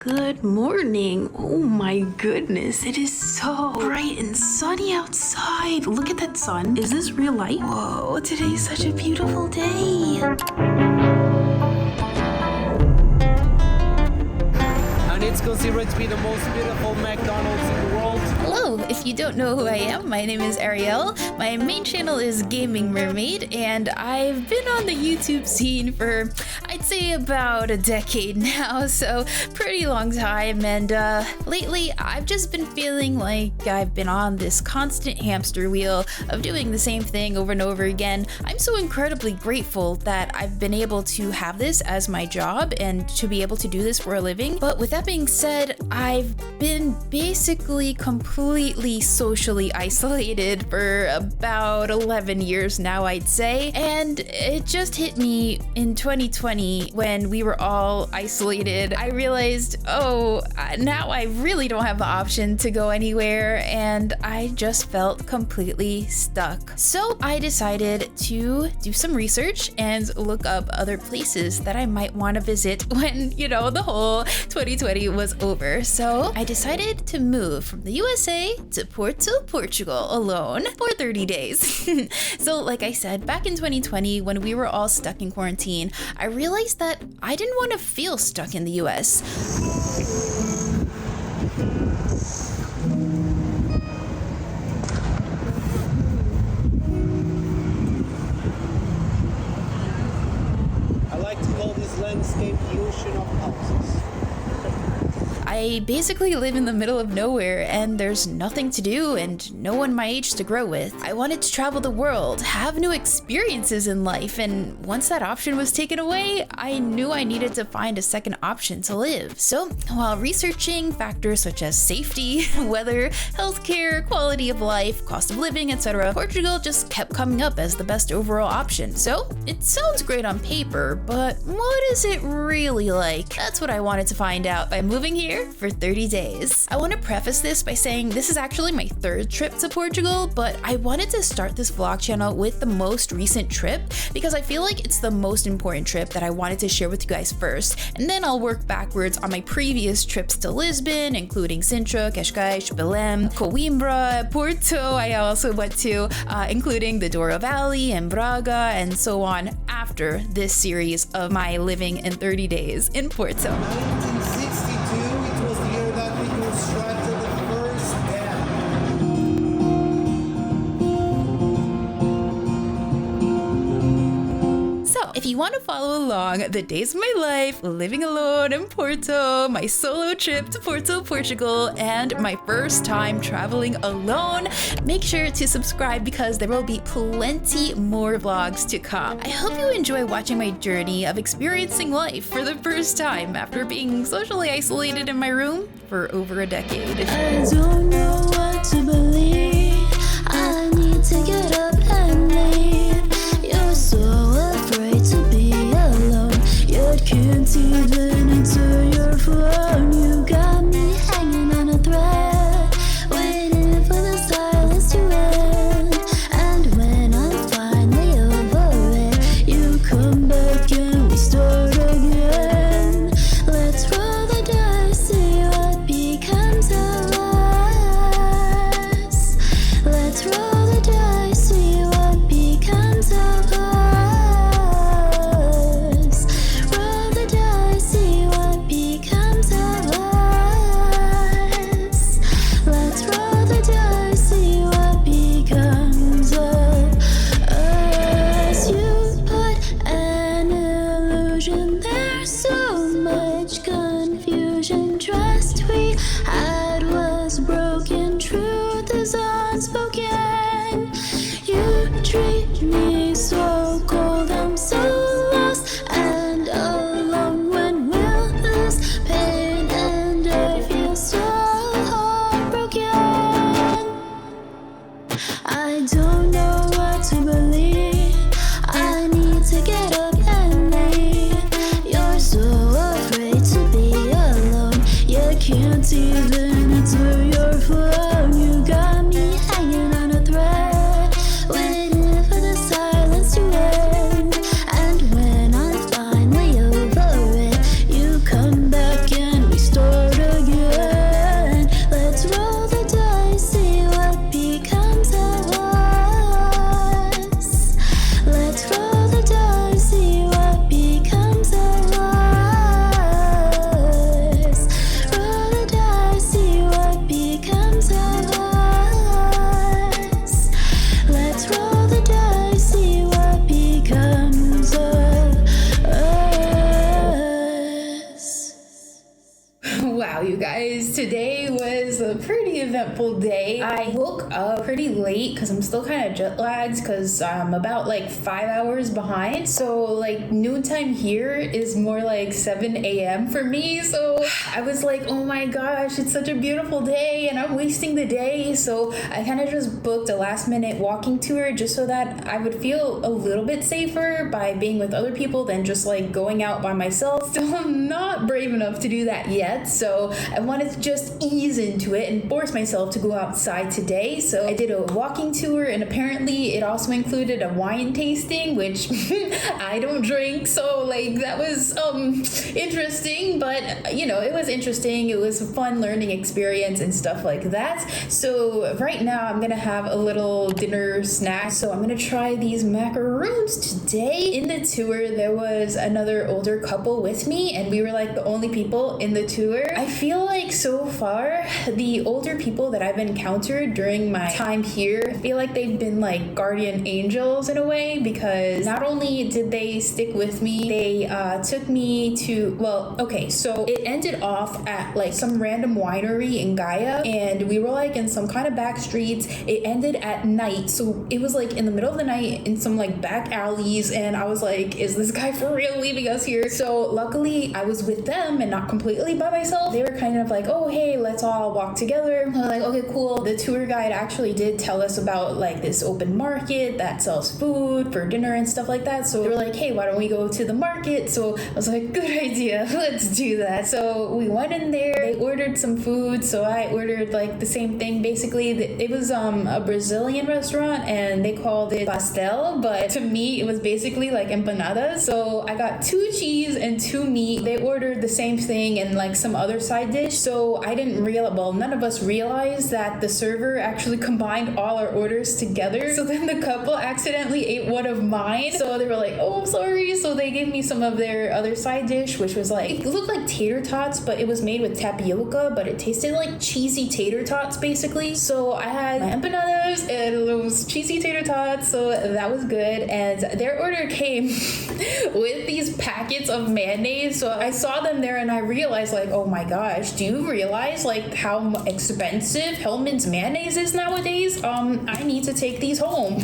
Good morning. Oh my goodness, it is so bright and sunny outside. Look at that sun. Is this real light? Whoa, today is such a beautiful day. And it's considered to be the most beautiful McDonald's in the world. Hello, if you don't know who I am, my name is Arielle. My main channel is GamingMermaid, and I've been on the YouTube scene for, I'd say, about a decade now, so pretty long time. And lately, I've just been feeling like I've been on this constant hamster wheel of doing the same thing over and over again. I'm so incredibly grateful that I've been able to have this as my job and to be able to do this for a living. But with that being said, I've been basically completely socially isolated for about 11 years now, I'd say. And it just hit me in 2020 when we were all isolated. I realized, oh, now I really don't have the option to go anywhere, and I just felt completely stuck. So I decided to do some research and look up other places that I might want to visit when, you know, the whole 2020 was over. So I decided to move from the USA to Porto, Portugal alone for 30 days. So like I said, back in 2020, when we were all stuck in quarantine, I realized that I didn't want to feel stuck in the US. I like to call this landscape the ocean of houses. I basically live in the middle of nowhere, and there's nothing to do and no one my age to grow with. I wanted to travel the world, have new experiences in life, and once that option was taken away, I knew I needed to find a second option to live. So while researching factors such as safety, weather, healthcare, quality of life, cost of living, etc., Portugal just kept coming up as the best overall option. So it sounds great on paper, but what is it really like? That's what I wanted to find out by moving here for 30 days. I want to preface this by saying this is actually my third trip to Portugal, but I wanted to start this vlog channel with the most recent trip because I feel like it's the most important trip that I wanted to share with you guys first, and then I'll work backwards on my previous trips to Lisbon, including Sintra, Cascais, Belém, Coimbra, Porto I also went to, including the Douro Valley and Braga and so on after this series of my living in 30 days in Porto. 1962, it was the year that we constructed the first dam. So, if you want to follow along the days of my life, living alone in Porto, my solo trip to Porto, Portugal, and my first time traveling alone, make sure to subscribe because there will be plenty more vlogs to come. I hope you enjoy watching my journey of experiencing life for the first time after being socially isolated in my room for over a decade. I don't know what to believe. I need to get up and leave. You're so afraid to be alone, yet can't even answer your phone. You got me hanging on a thread, waiting for the silence to end. And when I'm finally over it, you come back and we start again. Let's roll the dice, see what becomes of us. Let's roll the dice, see what becomes of us. Roll the dice, see what becomes of us. Let's roll the dice, see what becomes of us. You put an illusion, there's so much confusion. Trust we had was broken, truth is unspoken. You treat me so cold, I'm so lost and alone. When will this pain end? I feel so heartbroken. I don't know what to believe. I need to get up and leave. You're so afraid to be alone, you can't even answer your phone. You got me hanging on a thread, waiting for the silence to end. And when I'm finally over it, you come back and we start Wow, you guys, today was a pretty eventful day. I woke up pretty late because I'm still kind of jet lagged because I'm about like 5 hours behind. So like noontime here is more like 7 a.m. for me. So I was like, oh my gosh, it's such a beautiful day and I'm wasting the day. So I kind of just booked a last minute walking tour just so that I would feel a little bit safer by being with other people than just like going out by myself. Still, I'm not brave enough to do that yet. So I wanted to just ease into it and force myself to go outside today. So I did a walking tour, and apparently it also included a wine tasting, which I don't drink. So like that was interesting, but you know, it was interesting. It was a fun learning experience and stuff like that. So right now I'm gonna have a little dinner snack. So I'm gonna try these macaroons today. In the tour, there was another older couple with me, and we were like the only people in the tour. I feel like so far the older people that I've encountered during my time here, I feel like they've been like guardian angels in a way, because not only did they stick with me, they took me to, well, okay, so it ended off at like some random winery in Gaia, and we were like in some kind of back streets. It ended at night, so it was like in the middle of the night in some like back alleys, and I was like, is this guy for real leaving us here? So luckily I was with them and not completely by myself. They were kind of like, oh hey, let's all walk together. I was like, okay, cool. The tour guide actually did tell us about like this open market that sells food for dinner and stuff like that. So they were like, hey, why don't we go to the market? So I was like, good idea, let's do that. So we went in there, they ordered some food, so I ordered like the same thing. Basically it was a Brazilian restaurant and they called it pastel, but to me it was basically like empanadas. So I got 2 cheese and 2 meat. They ordered the same thing and like some other side dish. So I didn't realize, well, none of us realized that the server actually combined all our orders together. So then the couple accidentally ate one of mine. So they were like, oh, I'm sorry. So they gave me some of their other side dish, which was like, it looked like tater tots, but it was made with tapioca, but it tasted like cheesy tater tots basically. So I had my empanadas and those cheesy tater tots. So that was good. And their order came with these packets of mayonnaise. So I saw them there and I realized like, oh my gosh, do you realize like how expensive Hellmann's mayonnaise is nowadays? I need to take these home.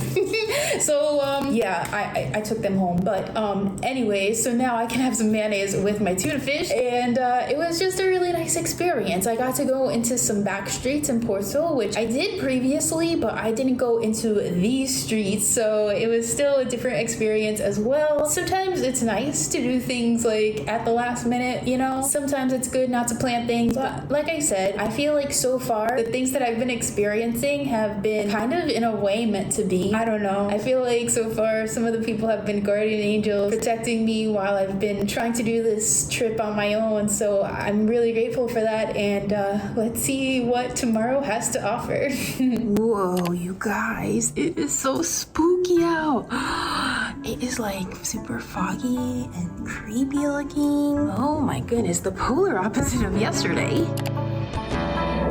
So yeah, I took them home. But anyway, so now I can have some mayonnaise with my tuna fish, and it was just a really nice experience. I got to go into some back streets in Porto, which I did previously, but I didn't go into these streets, so it was still a different experience as well. Sometimes it's nice to do things like at the last minute, you know? Sometimes it's good not to plan things, but like I said, I feel like so far the things that I've been experiencing have been kind of in a way meant to be. I don't know. I feel like so far some of the people have been guardian angels protecting me while I've been trying to do this trip on my own, so I'm really grateful for that, and let's see what tomorrow has to offer. Whoa, you guys, it is so spooky out. It is like super foggy and creepy looking. Oh my goodness, the polar opposite of yesterday.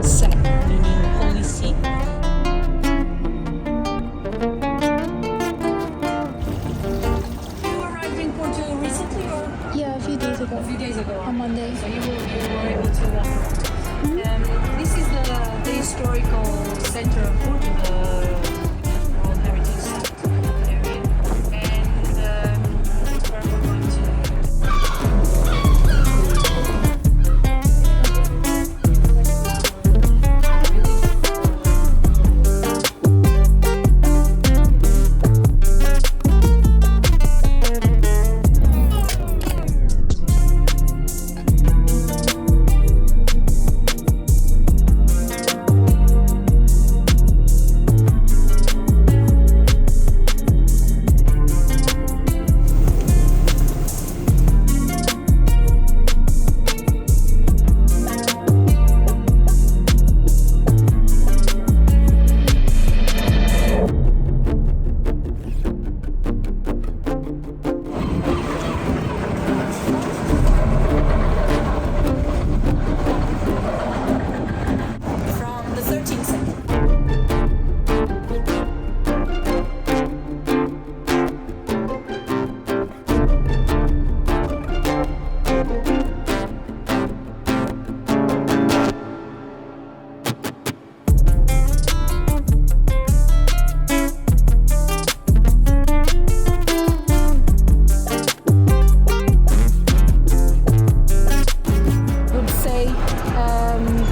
Sat, meaning holy see. You arrived in Porto recently, or Yeah, a few days ago. a few days ago? On Monday. So you were able to walk around. This is the historical center of Porto, the World Heritage Site area, and that's where we're going to.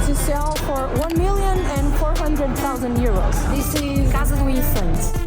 to sell for 1,400,000 euros. This is Casa do Infante.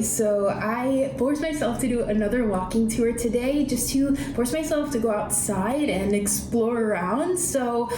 So I forced myself to do another walking tour today just to force myself to go outside and explore around. So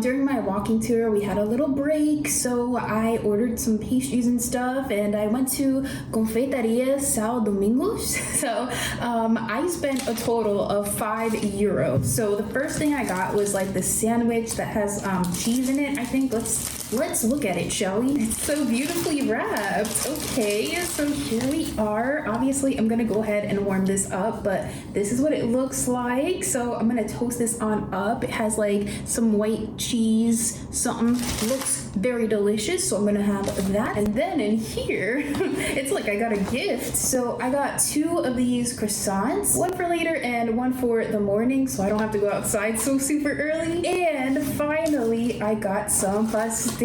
during my walking tour we had a little break, so I ordered some pastries and stuff and I went to Confeitaria São Domingos. So I spent a total of €5. So the first thing I got was like the sandwich that has cheese in it. I think let's look at it, shall we? It's so beautifully wrapped. Okay, so here we are. Obviously, I'm gonna go ahead and warm this up, but this is what it looks like. So I'm gonna toast this on up. It has like some white cheese, something. Looks very delicious, so I'm gonna have that. And then in here, it's like I got a gift. So I got 2 of these croissants, one for later and one for the morning, so I don't have to go outside so super early. And finally, I got some pastries.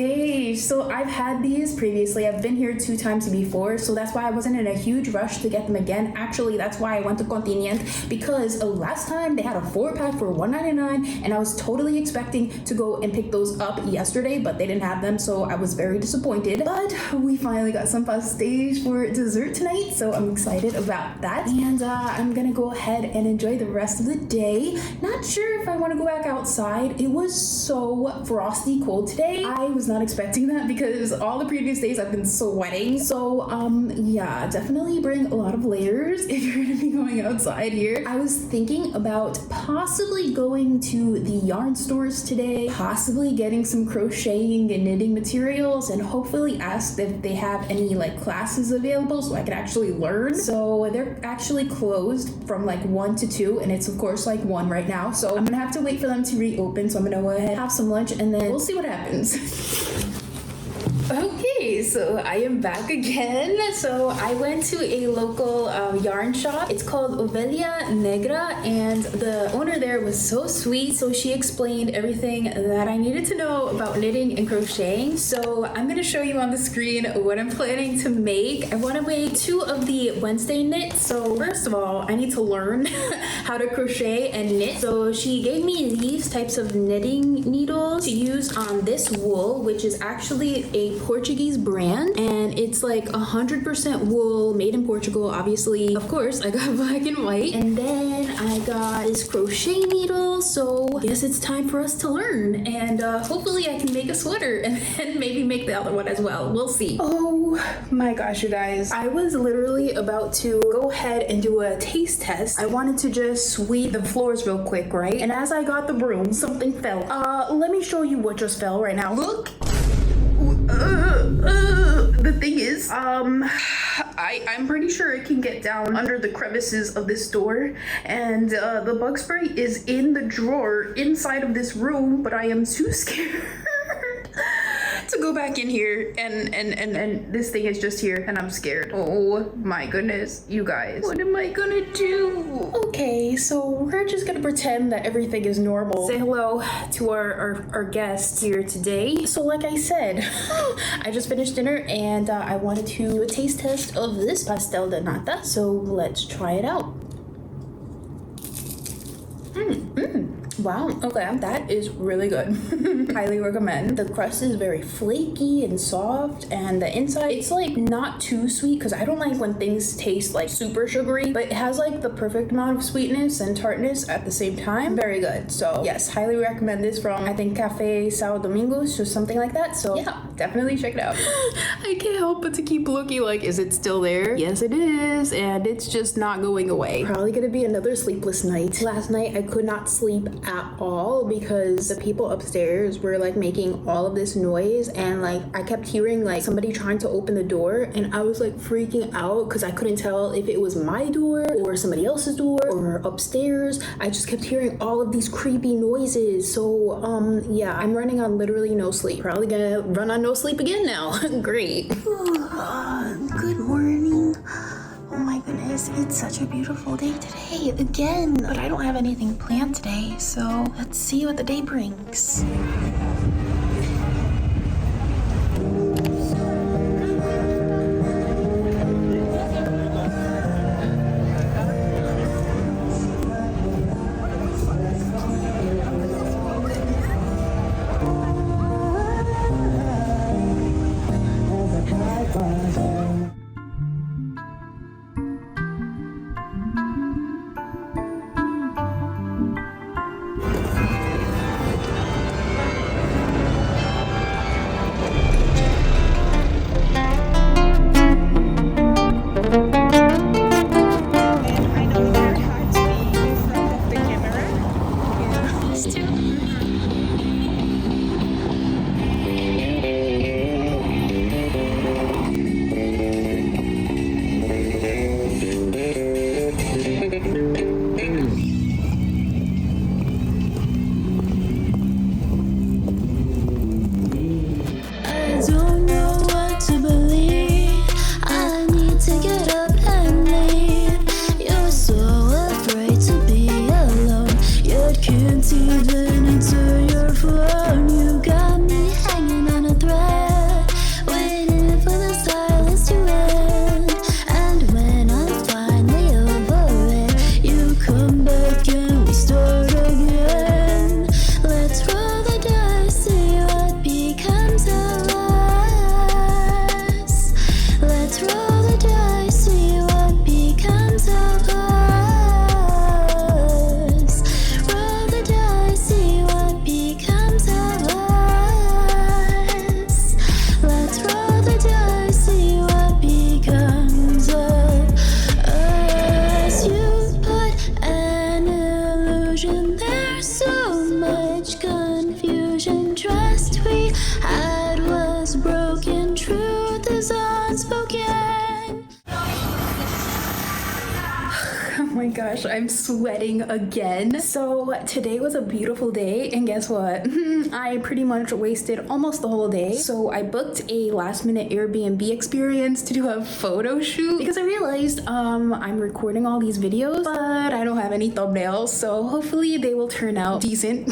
So I've had these previously. I've been here 2 times before, so that's why I wasn't in a huge rush to get them again. Actually, that's why I went to Continente, because last time they had a 4-pack for $1.99 and I was totally expecting to go and pick those up yesterday, but they didn't have them, so I was very disappointed. But we finally got some pastries for dessert tonight, so I'm excited about that. And I'm gonna go ahead and enjoy the rest of the day. Not sure if I want to go back outside. It was so frosty cold today. I was not expecting that because all the previous days I've been sweating. So yeah, definitely bring a lot of layers if you're gonna be going outside here. I was thinking about possibly going to the yarn stores today, possibly getting some crocheting and knitting materials, and hopefully ask if they have any like classes available so I could actually learn. So they're actually closed from like 1 to 2, and it's of course like 1 right now, so I'm gonna have to wait for them to reopen. So I'm gonna go ahead, have some lunch, and then we'll see what happens. Okay, so I am back again. So I went to a local yarn shop. It's called Ovelha Negra, and the owner there was so sweet. So she explained everything that I needed to know about knitting and crocheting. So I'm gonna show you on the screen what I'm planning to make. I want to make 2 of the Wednesday knits. So first of all, I need to learn how to crochet and knit. So she gave me these types of knitting needles to use on this wool, which is actually a Portuguese brand, and it's like 100% wool, made in Portugal. Obviously, of course, I got black and white. And then I got this crochet needle, so I guess it's time for us to learn. And hopefully I can make a sweater and then maybe make the other one as well. We'll see. Oh my gosh, you guys. I was literally about to go ahead and do a taste test. I wanted to just sweep the floors real quick, right? And as I got the broom, something fell. Let me show you what just fell right now. Look. The thing is, I'm pretty sure it can get down under the crevices of this door, and the bug spray is in the drawer inside of this room, but I am too scared to go back in here, and this thing is just here, and I'm scared. Oh my goodness, you guys, what am I gonna do? Okay, so we're just gonna pretend that everything is normal. Say hello to our guests here today. So like I said, I just finished dinner, and I wanted to do a taste test of this pastel de nata, so let's try it out. Wow, okay, that is really good. Highly recommend. The crust is very flaky and soft, and the inside, it's like not too sweet, because I don't like when things taste like super sugary, but it has like the perfect amount of sweetness and tartness at the same time. Very good. So yes, highly recommend this from, I think, Cafe Sao Domingos or something like that. So yeah, definitely check it out. I can't help but to keep looking like, is it still there? Yes, it is, and it's just not going away. Probably gonna be another sleepless night. Last night I could not sleep at all because the people upstairs were like making all of this noise, and like I kept hearing like somebody trying to open the door, and I was like freaking out because I couldn't tell if it was my door or somebody else's door or upstairs. I just kept hearing all of these creepy noises. So yeah, I'm running on literally no sleep. Probably gonna run on no sleep again now. Great. Good morning. Oh my goodness, it's such a beautiful day today again, but I don't have anything planned today, so let's see what the day brings. my gosh, I'm sweating again. So today was a beautiful day, and guess what? I pretty much wasted almost the whole day. So I booked a last minute Airbnb experience to do a photo shoot because I realized I'm recording all these videos, but I don't have any thumbnails, so hopefully they will turn out decent.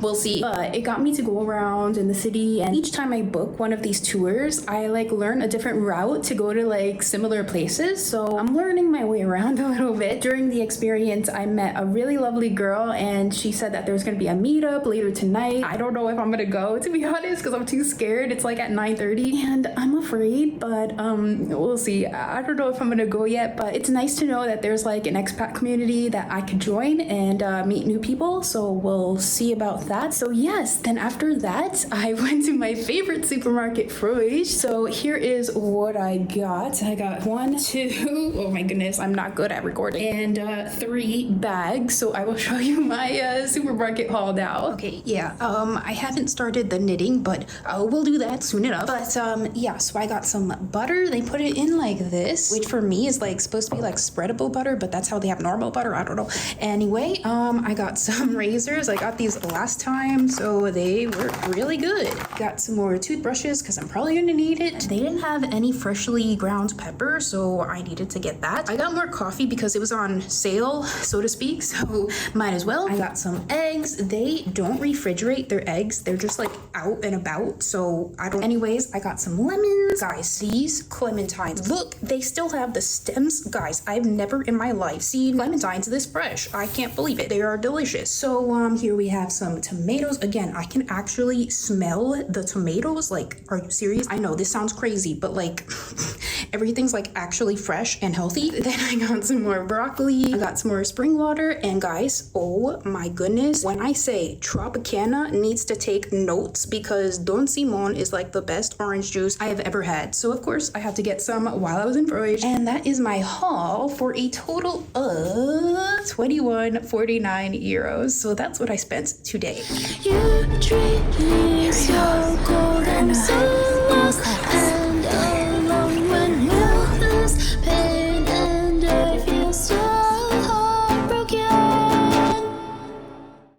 We'll see. But it got me to go around in the city, and each time I book one of these tours, I like learn a different route to go to like similar places. So I'm learning my way around a little bit. During the experience, I met a really lovely girl, and she said that there's gonna be a meetup later tonight. I don't know if I'm gonna go, to be honest, because I'm too scared. It's like at 9:30 and I'm afraid, but we'll see. I don't know if I'm gonna go yet, but it's nice to know that there's like an expat community that I could join and meet new people, so we'll see about that. So yes, then after that, I went to my favorite supermarket, Freud. So here is what I got. I got 1, 2, oh my goodness, I'm not good at recording, and 3 bags. So I will show you my supermarket haul now. Okay, yeah, I haven't started the knitting, but we'll do that soon enough. But yeah, so I got some butter. They put it in like this, which for me is like supposed to be like spreadable butter, but that's how they have normal butter. I don't know. Anyway, I got some razors. I got these last time, so they were really good. Got some more toothbrushes because I'm probably gonna need it. They didn't have any freshly ground pepper, so I needed to get that. I got more coffee because it was on sale, so to speak, so might as well. I got some eggs. They don't refrigerate their eggs. They're just like out and about, so I don't. Anyways, I got some lemons. Guys, these clementines, look, they still have the stems. Guys, I've never in my life seen clementines this fresh. I can't believe it. They are delicious. So here we have some tomatoes. Again, I can actually smell the tomatoes. Like, are you serious? I know this sounds crazy, but like everything's like actually fresh and healthy. Then I got some more broccoli. I got some more spring water. And guys, oh my goodness, when I say Tropicana needs to take notes, because Don Simon is like the best orange juice I have ever had. So of course I had to get some while I was in Freud. And that is my haul for a total of 21.49 euros. So that's what I spent today. You treat me so cold and so lost.